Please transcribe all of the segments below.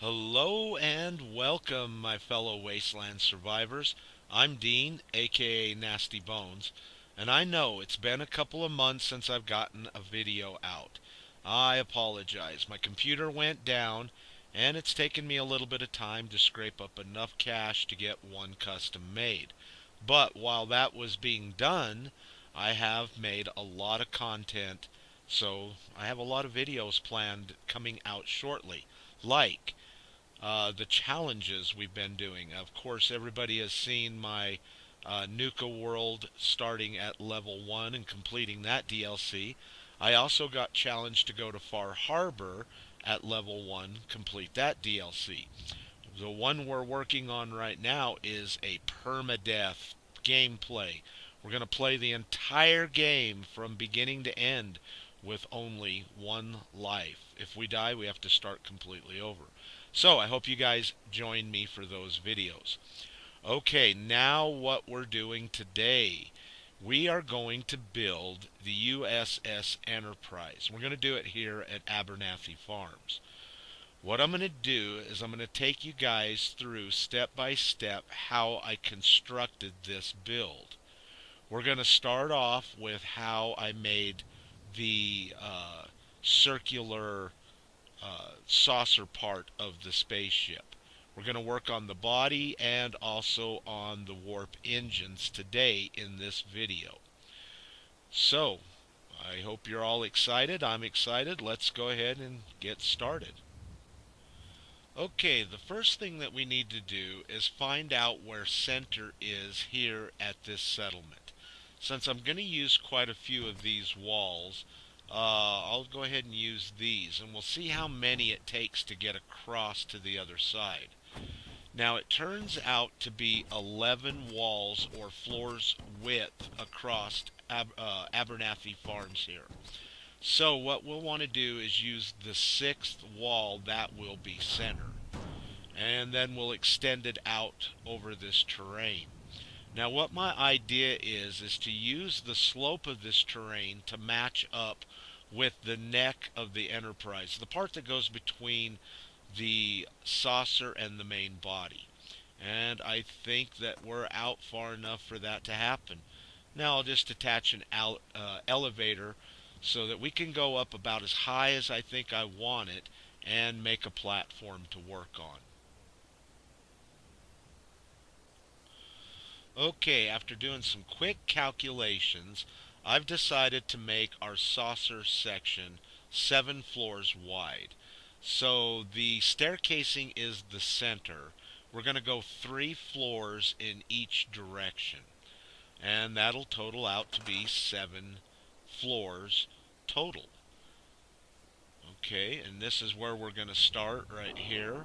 Hello and welcome, my fellow Wasteland survivors. I'm Dean, aka Nasty Bones, and I know it's been a couple of months since I've gotten a video out. I apologize. My computer went down, and it's taken me a little bit of time to scrape up enough cash to get one custom made. But while that was being done, I have made a lot of content, so I have a lot of videos planned coming out shortly. Like the challenges we've been doing. Of course, everybody has seen my Nuka World starting at level 1 and completing that DLC. I also got challenged to go to Far Harbor at level 1, complete that DLC. The one we're working on right now is a permadeath gameplay. We're going to play the entire game from beginning to end with only one life. If we die, we have to start completely over. So I hope you guys join me for those videos. Okay, now what we're doing today. We are going to build the U.S.S. Enterprise. We're going to do it here at Abernathy Farms. What I'm going to do is I'm going to take you guys through step by step how I constructed this build. We're going to start off with how I made the circular saucer part of the spaceship. We're going to work on the body and also on the warp engines today in this video. So, I hope you're all excited. I'm excited. Let's go ahead and get started. Okay, the first thing that we need to do is find out where center is here at this settlement. Since I'm going to use quite a few of these walls, I'll go ahead and use these, and we'll see how many it takes to get across to the other side. Now, it turns out to be 11 walls or floors width across Abernathy Farms here. So what we'll want to do is use the sixth wall that will be center, and then we'll extend it out over this terrain. Now what my idea is to use the slope of this terrain to match up with the neck of the Enterprise, the part that goes between the saucer and the main body. And I think that we're out far enough for that to happen. Now I'll just attach an elevator so that we can go up about as high as I think I want it and make a platform to work on. Okay, after doing some quick calculations, I've decided to make our saucer section 7 floors wide. So the staircasing is the center. We're going to go 3 floors in each direction. And that'll total out to be 7 floors total. Okay, and this is where we're going to start right here.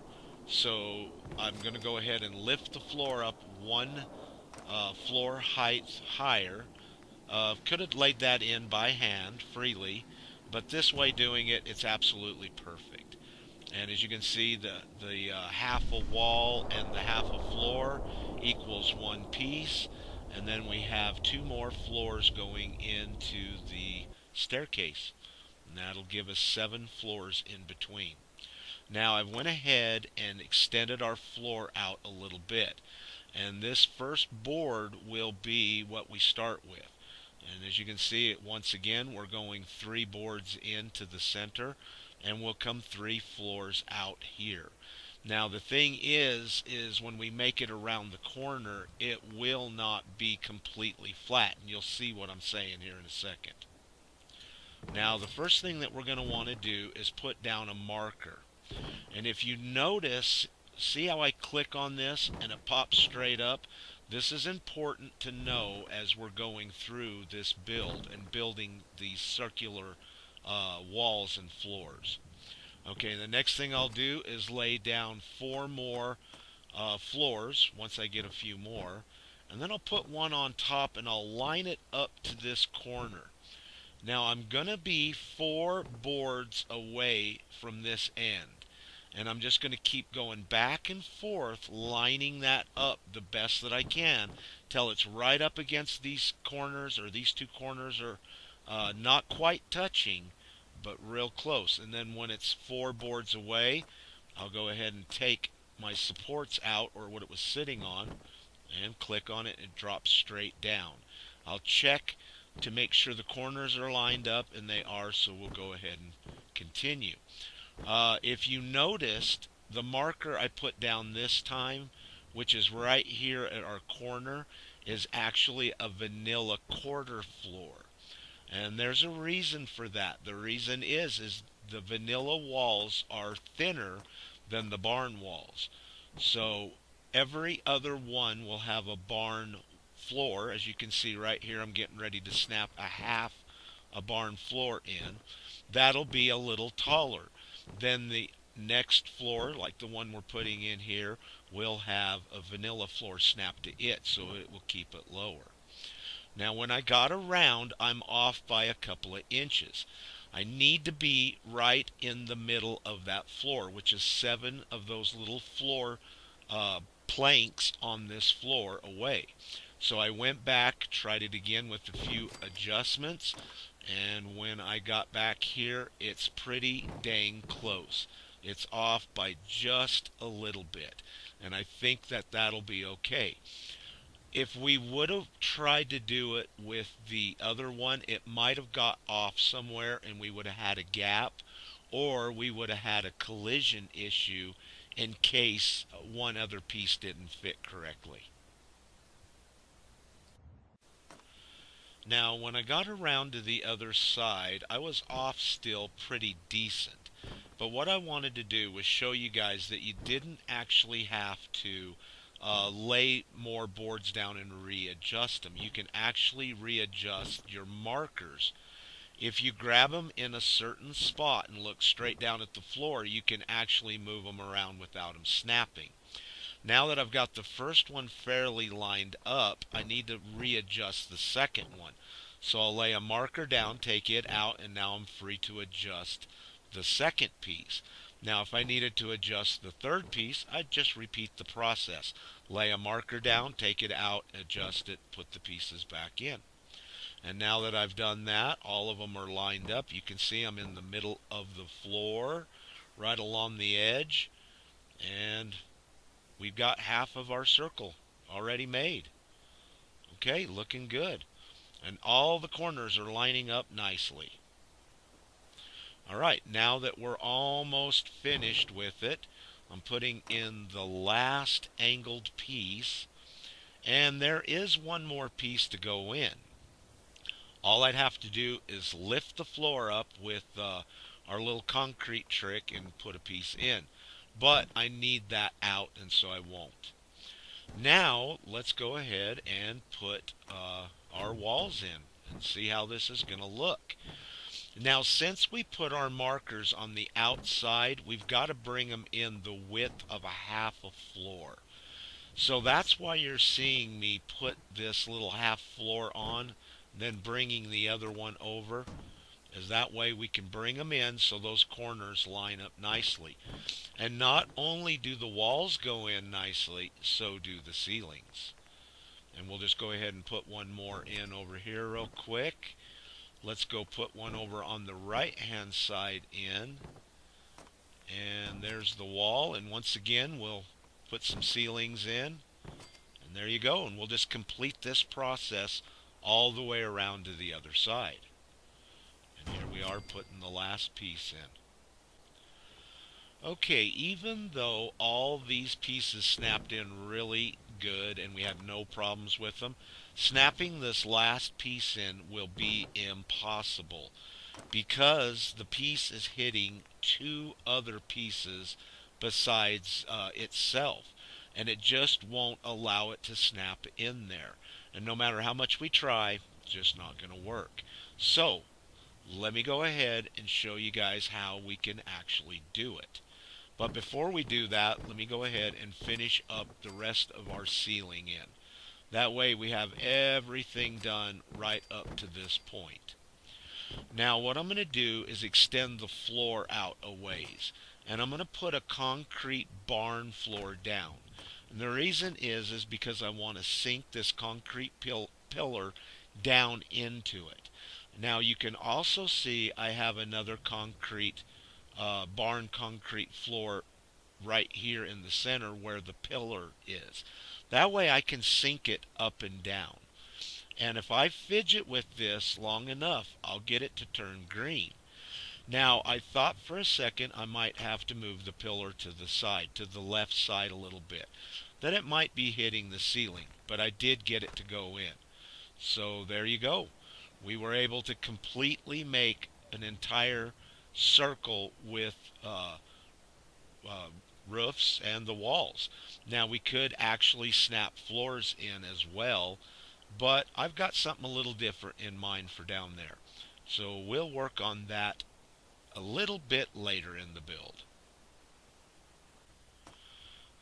So I'm going to go ahead and lift the floor up 1 floor height higher. Could have laid that in by hand freely, but this way doing it, it's absolutely perfect. And as you can see, the half a wall and the half a floor equals 1 piece, and then we have 2 more floors going into the staircase, and that'll give us 7 floors in between. Now I went ahead and extended our floor out a little bit, and this first board will be what we start with. And as you can see, once again, we're going 3 boards into the center, and we'll come 3 floors out here. Now the thing is when we make it around the corner, it will not be completely flat, and you'll see what I'm saying here in a second. Now the first thing that we're going to want to do is put down a marker. And if you notice, see how I click on this and it pops straight up? This is important to know as we're going through this build and building these circular walls and floors. Okay, the next thing I'll do is lay down 4 more floors once I get a few more. And then I'll put one on top and I'll line it up to this corner. Now I'm going to be 4 boards away from this end. And I'm just going to keep going back and forth, lining that up the best that I can till it's right up against these corners, or these 2 corners are not quite touching, but real close. And then when it's 4 boards away, I'll go ahead and take my supports out, or what it was sitting on, and click on it, and it drops straight down. I'll check to make sure the corners are lined up, and they are, so we'll go ahead and continue. If you noticed, the marker I put down this time, which is right here at our corner, is actually a vanilla quarter floor. And there's a reason for that. The reason is the vanilla walls are thinner than the barn walls. So every other one will have a barn floor. As you can see right here, I'm getting ready to snap a barn floor in. That'll be a little taller. Then the next floor, like the one we're putting in here, will have a vanilla floor snapped to it, so it will keep it lower. Now when I got around, I'm off by a couple of inches. I need to be right in the middle of that floor, which is 7 of those little floor planks on this floor away. So I went back, tried it again with a few adjustments, and when I got back here, it's pretty dang close. It's off by just a little bit, and I think that that'll be okay. If we would have tried to do it with the other one, it might have got off somewhere and we would have had a gap, or we would have had a collision issue in case one other piece didn't fit correctly. Now, when I got around to the other side, I was off still pretty decent. But what I wanted to do was show you guys that you didn't actually have to lay more boards down and readjust them. You can actually readjust your markers. If you grab them in a certain spot and look straight down at the floor, you can actually move them around without them snapping. Now that I've got the first one fairly lined up, I need to readjust the second one. So I'll lay a marker down, take it out, and now I'm free to adjust the second piece. Now if I needed to adjust the third piece, I'd just repeat the process. Lay a marker down, take it out, adjust it, put the pieces back in. And now that I've done that, all of them are lined up. You can see I'm in the middle of the floor, right along the edge, and we've got half of our circle already made. Okay, looking good. And all the corners are lining up nicely. Alright, now that we're almost finished with it, I'm putting in the last angled piece, and there is one more piece to go in. All I'd have to do is lift the floor up with our little concrete trick and put a piece in. But I need that out, and so I won't. Now, let's go ahead and put our walls in and see how this is going to look. Now, since we put our markers on the outside, we've got to bring them in the width of a half a floor. So that's why you're seeing me put this little half floor on, then bringing the other one over, as that way we can bring them in so those corners line up nicely. And not only do the walls go in nicely, so do the ceilings. And we'll just go ahead and put one more in over here real quick. Let's go put one over on the right hand side in. And there's the wall, and once again we'll put some ceilings in. And there you go, and we'll just complete this process all the way around to the other side. And here we are putting the last piece in. Okay, even though all these pieces snapped in really good and we had no problems with them, snapping this last piece in will be impossible because the piece is hitting 2 other pieces besides itself, and it just won't allow it to snap in there. And no matter how much we try, it's just not going to work. So let me go ahead and show you guys how we can actually do it. But before we do that, let me go ahead and finish up the rest of our ceiling in. That way we have everything done right up to this point. Now what I'm going to do is extend the floor out a ways. And I'm going to put a concrete barn floor down. And the reason is because I want to sink this concrete pillar down into it. Now you can also see I have another concrete barn concrete floor right here in the center where the pillar is. That way I can sync it up and down. And if I fidget with this long enough, I'll get it to turn green. Now, I thought for a second I might have to move the pillar to the side, to the left side a little bit. That it might be hitting the ceiling, but I did get it to go in. So there you go. We were able to completely make an entire circle with uh, roofs and the walls. Now we could actually snap floors in as well, but I've got something a little different in mind for down there. So we'll work on that a little bit later in the build.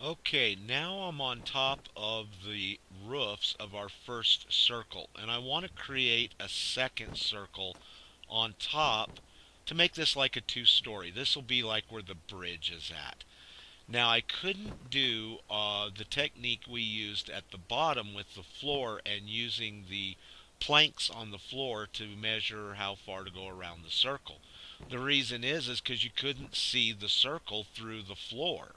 Okay, now I'm on top of the roofs of our first circle, and I want to create a second circle on top to make this like a two-story. This will be like where the bridge is at. Now I couldn't do the technique we used at the bottom with the floor and using the planks on the floor to measure how far to go around the circle. The reason is because you couldn't see the circle through the floor.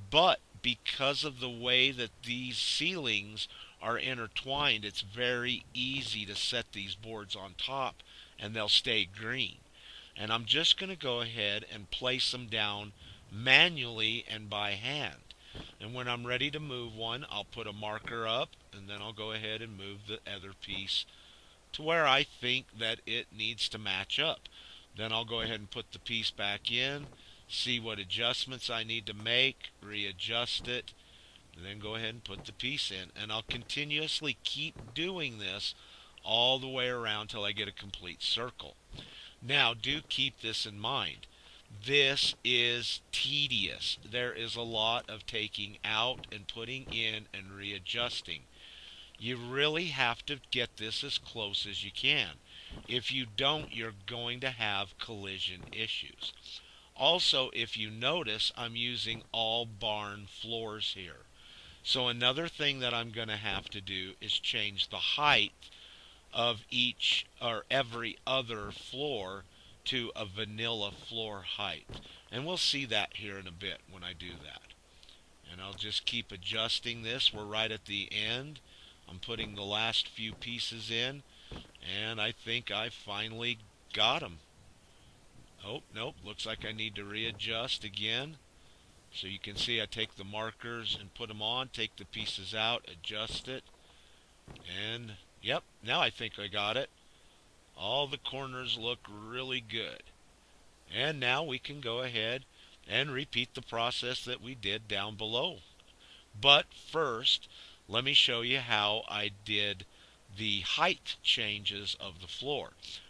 But because of the way that these ceilings are intertwined, it's very easy to set these boards on top and they'll stay green. And I'm just going to go ahead and place them down manually and by hand. And when I'm ready to move one, I'll put a marker up and then I'll go ahead and move the other piece to where I think that it needs to match up. Then I'll go ahead and put the piece back in, see what adjustments I need to make, readjust it, and then go ahead and put the piece in. And I'll continuously keep doing this all the way around till I get a complete circle. Now, do keep this in mind. This is tedious. There is a lot of taking out and putting in and readjusting. You really have to get this as close as you can. If you don't, you're going to have collision issues. Also, if you notice, I'm using all barn floors here. So another thing that I'm going to have to do is change the height of each or every other floor to a vanilla floor height. And we'll see that here in a bit when I do that. And I'll just keep adjusting this. We're right at the end. I'm putting the last few pieces in, and I think I finally got them. Oh, nope, looks like I need to readjust again. So you can see I take the markers and put them on, take the pieces out, adjust it, and yep, now I think I got it. All the corners look really good. And now we can go ahead and repeat the process that we did down below. But first, let me show you how I did the height changes of the floor.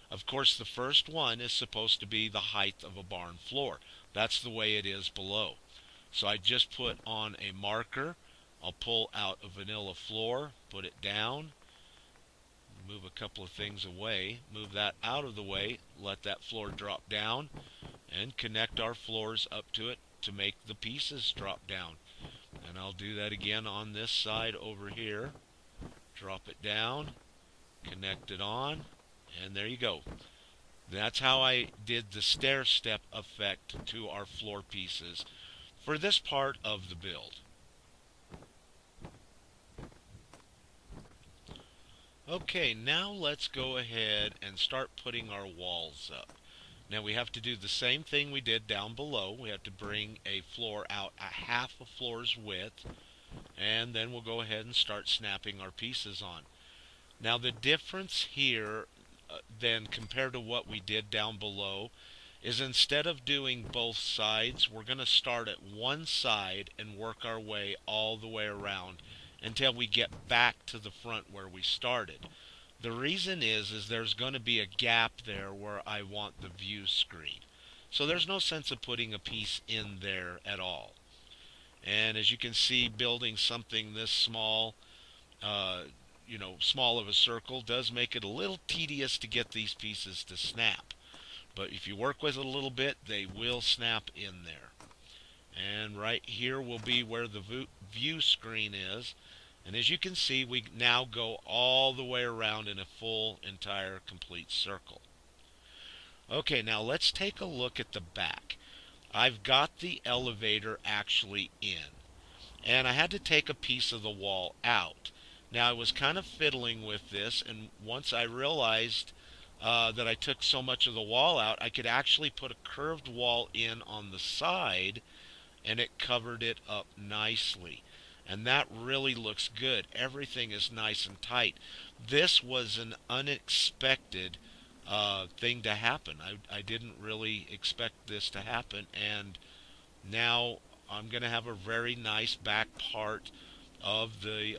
Of course, the first one is supposed to be the height of a barn floor. That's the way it is below. So I just put on a marker. I'll pull out a vanilla floor, put it down, move a couple of things away, move that out of the way, let that floor drop down, and connect our floors up to it to make the pieces drop down. And I'll do that again on this side over here. Drop it down, connect it on, and there you go. That's how I did the stair step effect to our floor pieces for this part of the build. Okay, now let's go ahead and start putting our walls up. Now we have to do the same thing we did down below. We have to bring a floor out a half a floor's width, and then we'll go ahead and start snapping our pieces on. Now the difference here then compared to what we did down below is instead of doing both sides, we're going to start at one side and work our way all the way around until we get back to the front where we started. The reason is there's going to be a gap there where I want the view screen. So there's no sense of putting a piece in there at all. And as you can see, building something this small, small of a circle does make it a little tedious to get these pieces to snap. But if you work with it a little bit, they will snap in there. And right here will be where the view screen is. And as you can see, we now go all the way around in a full, entire, complete circle. Okay, now let's take a look at the back. I've got the elevator actually in, and I had to take a piece of the wall out. Now I was kind of fiddling with this, and once I realized that I took so much of the wall out, I could actually put a curved wall in on the side, and it covered it up nicely. And that really looks good. Everything is nice and tight. This was an unexpected thing to happen. I didn't really expect this to happen, and now I'm going to have a very nice back part of the,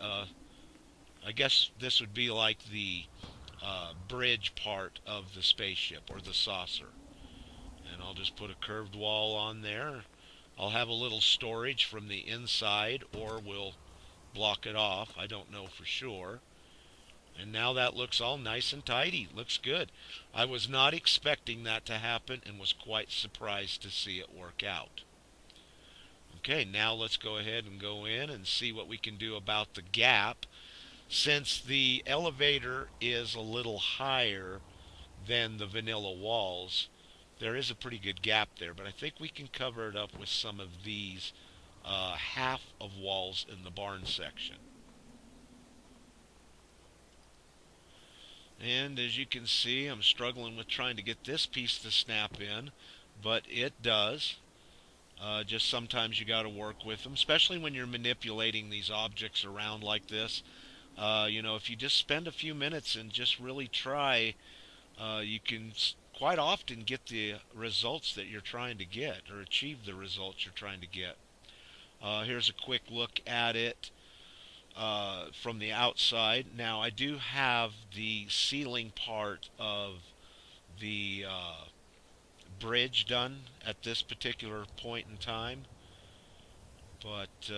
I guess this would be like the bridge part of the spaceship or the saucer. And I'll just put a curved wall on there. I'll have a little storage from the inside, or we'll block it off. I don't know for sure. And now that looks all nice and tidy. Looks good. I was not expecting that to happen and was quite surprised to see it work out. Okay, now let's go ahead and go in and see what we can do about the gap. Since the elevator is a little higher than the vanilla walls, there is a pretty good gap there, but I think we can cover it up with some of these half of walls in the barn section. And as you can see, I'm struggling with trying to get this piece to snap in, but it does. Just sometimes you got to work with them, especially when you're manipulating these objects around like this. If you just spend a few minutes and just really try, you can quite often get the results that you're trying to get, or achieve the results you're trying to get. Here's a quick look at it from the outside. Now I do have the ceiling part of the bridge done at this particular point in time, but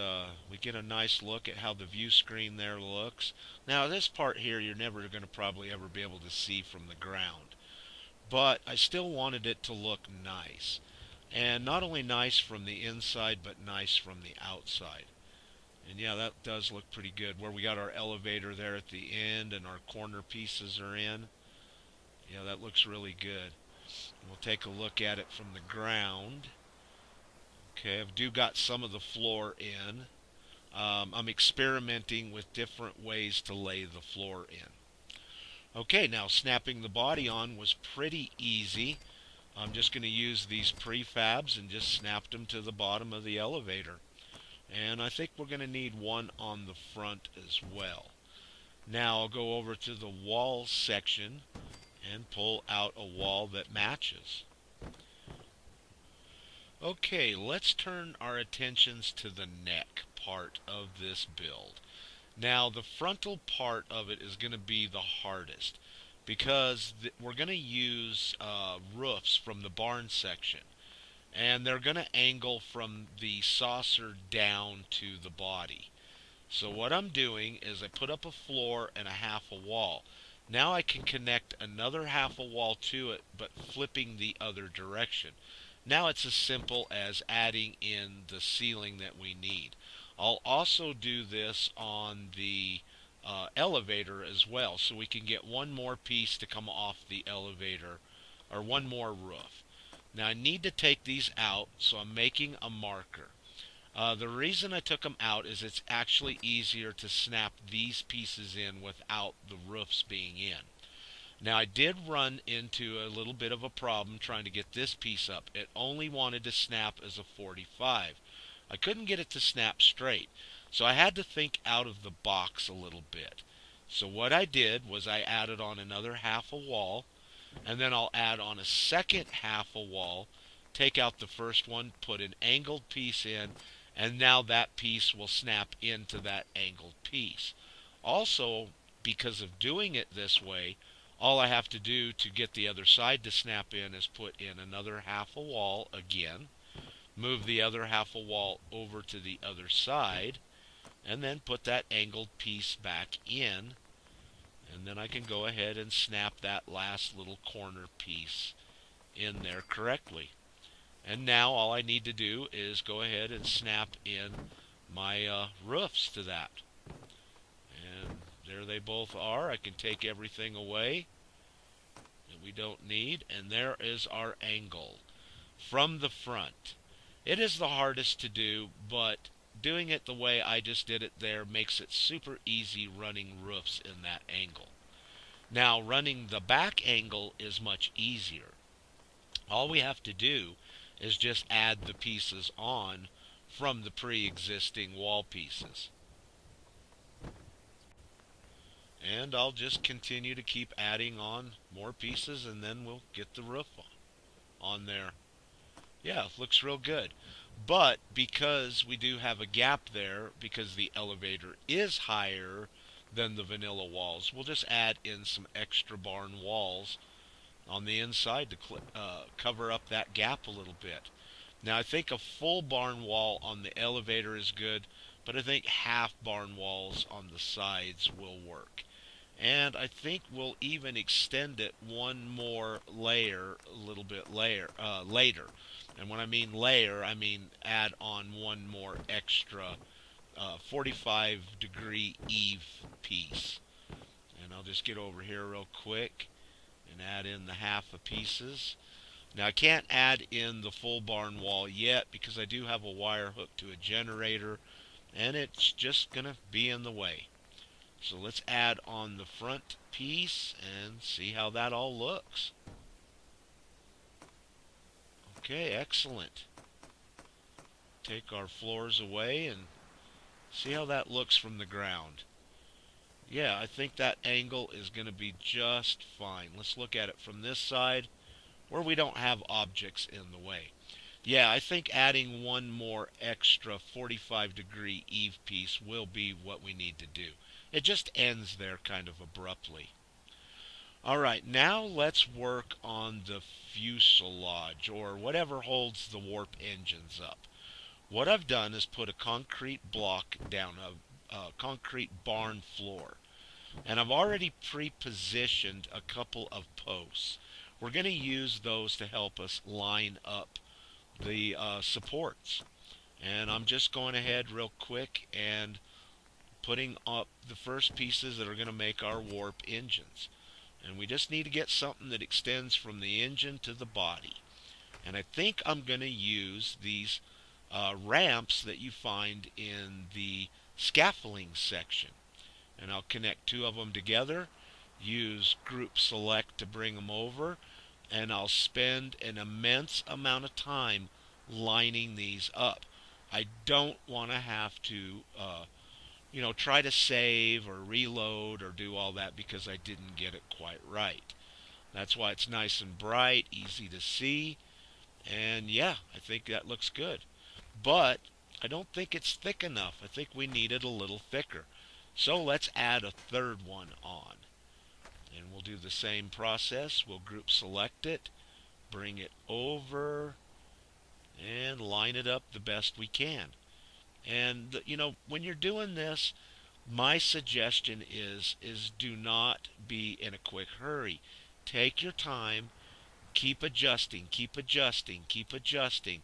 we get a nice look at how the view screen there looks. Now this part here you're never going to probably ever be able to see from the ground, but I still wanted it to look nice, and not only nice from the inside but nice from the outside. And yeah, that does look pretty good, where we got our elevator there at the end and our corner pieces are in. Yeah, that looks really good. We'll take a look at it from the ground. Okay, I've do got some of the floor in. I'm experimenting with different ways to lay the floor in. Okay, now snapping the body on was pretty easy. I'm just going to use these prefabs and just snapped them to the bottom of the elevator. And I think we're going to need one on the front as well. Now I'll go over to the wall section and pull out a wall that matches. Okay, let's turn our attentions to the neck part of this build. Now the frontal part of it is going to be the hardest, because we're going to use roofs from the barn section, and they're going to angle from the saucer down to the body. So what I'm doing is I put up a floor and a half a wall. Now I can connect another half a wall to it, but flipping the other direction. Now it's as simple as adding in the ceiling that we need. I'll also do this on the elevator as well, so we can get one more piece to come off the elevator, or one more roof. Now I need to take these out, so I'm making a marker. The reason I took them out is it's actually easier to snap these pieces in without the roofs being in. Now I did run into a little bit of a problem trying to get this piece up. It only wanted to snap as a 45. I couldn't get it to snap straight, so I had to think out of the box a little bit. So what I did was I added on another half a wall, and then I'll add on a second half a wall, take out the first one, put an angled piece in, and now that piece will snap into that angled piece. Also, because of doing it this way, all I have to do to get the other side to snap in is put in another half a wall again, move the other half a wall over to the other side, and then put that angled piece back in, and then I can go ahead and snap that last little corner piece in there correctly. And now all I need to do is go ahead and snap in my roofs to that. And there they both are. I can take everything away that we don't need, and there is our angle from the front. It is the hardest to do, but doing it the way I just did it there makes it super easy running roofs in that angle. Now, running the back angle is much easier. All we have to do is just add the pieces on from the pre-existing wall pieces. And I'll just continue to keep adding on more pieces, and then we'll get the roof on there. Yeah, looks real good. But because we do have a gap there, because the elevator is higher than the vanilla walls, we'll just add in some extra barn walls on the inside to cover up that gap a little bit. Now, I think a full barn wall on the elevator is good, but I think half barn walls on the sides will work. And I think we'll even extend it one more layer, a little bit later. And when I mean layer, I mean add on one more extra 45-degree eave piece. And I'll just get over here real quick and add in the half of pieces. Now I can't add in the full barn wall yet because I do have a wire hooked to a generator and it's just going to be in the way. So let's add on the front piece and see how that all looks. Okay, excellent. Take our floors away and see how that looks from the ground. Yeah, I think that angle is going to be just fine. Let's look at it from this side where we don't have objects in the way. Yeah, I think adding one more extra 45-degree eave piece will be what we need to do. It just ends there kind of abruptly. Alright, now let's work on the fuselage, or whatever holds the warp engines up. What I've done is put a concrete block down, a concrete barn floor. And I've already pre-positioned a couple of posts. We're going to use those to help us line up the supports. And I'm just going ahead real quick and putting up the first pieces that are going to make our warp engines. And we just need to get something that extends from the engine to the body. And I think I'm going to use these ramps that you find in the scaffolding section. And I'll connect two of them together, use group select to bring them over, and I'll spend an immense amount of time lining these up. I don't want to have to try to save or reload or do all that because I didn't get it quite right. That's why it's nice and bright, easy to see, and yeah, I think that looks good. But I don't think it's thick enough. I think we need it a little thicker. So let's add a third one on. And we'll do the same process. We'll group select it, bring it over, and line it up the best we can. And when you're doing this, my suggestion is do not be in a quick hurry. Take your time, keep adjusting, keep adjusting, keep adjusting.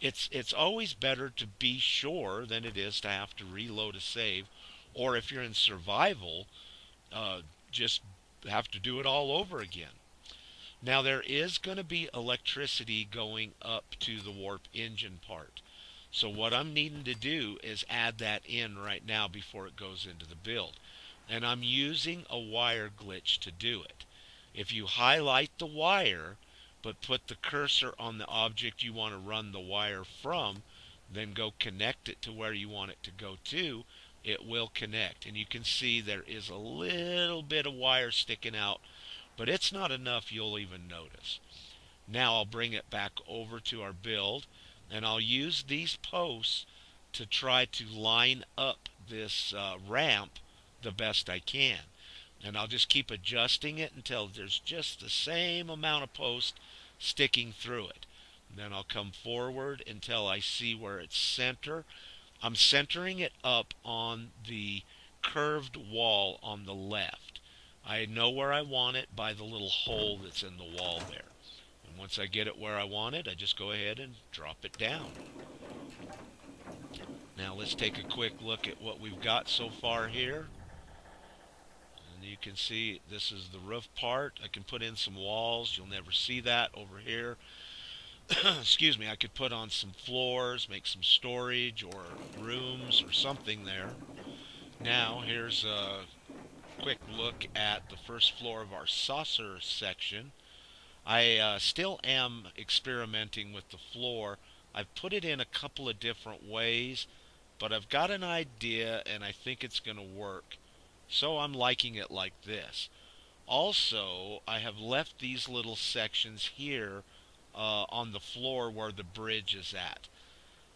It's always better to be sure than it is to have to reload a save, or if you're in survival, just have to do it all over again. Now there is going to be electricity going up to the warp engine part. So what I'm needing to do is add that in right now before it goes into the build. And I'm using a wire glitch to do it. If you highlight the wire, but put the cursor on the object you want to run the wire from, then go connect it to where you want it to go to, it will connect. And you can see there is a little bit of wire sticking out, but it's not enough you'll even notice. Now I'll bring it back over to our build, and I'll use these posts to try to line up this ramp the best I can. And I'll just keep adjusting it until there's just the same amount of post sticking through it. And then I'll come forward until I see where it's center. I'm centering it up on the curved wall on the left. I know where I want it by the little hole that's in the wall there. And once I get it where I want it, I just go ahead and drop it down. Now let's take a quick look at what we've got so far here. And you can see this is the roof part. I can put in some walls. You'll never see that over here. excuse me, I could put on some floors, make some storage or rooms or something there. Now, here's a quick look at the first floor of our saucer section. I still am experimenting with the floor. I've put it in a couple of different ways, but I've got an idea and I think it's going to work. So I'm liking it like this. Also, I have left these little sections here on the floor where the bridge is at.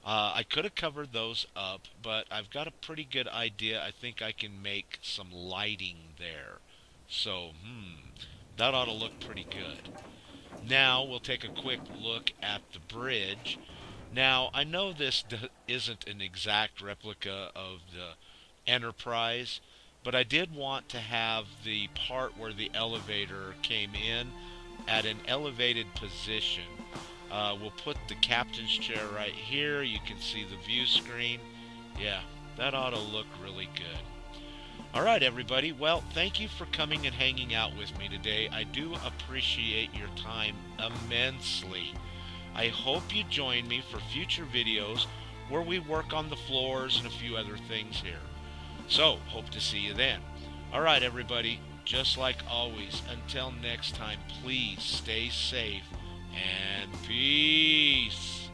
I could have covered those up, but I've got a pretty good idea. I think I can make some lighting there. So, that ought to look pretty good. Now we'll take a quick look at the bridge. Now, I know this isn't an exact replica of the Enterprise, but I did want to have the part where the elevator came in at an elevated position. We'll put the captain's chair right here. You can see the view screen. Yeah, that ought to look really good. All right, everybody. Well, thank you for coming and hanging out with me today. I do appreciate your time immensely. I hope you join me for future videos where we work on the floors and a few other things here. So, hope to see you then. All right, everybody. Just like always, until next time, please stay safe and peace.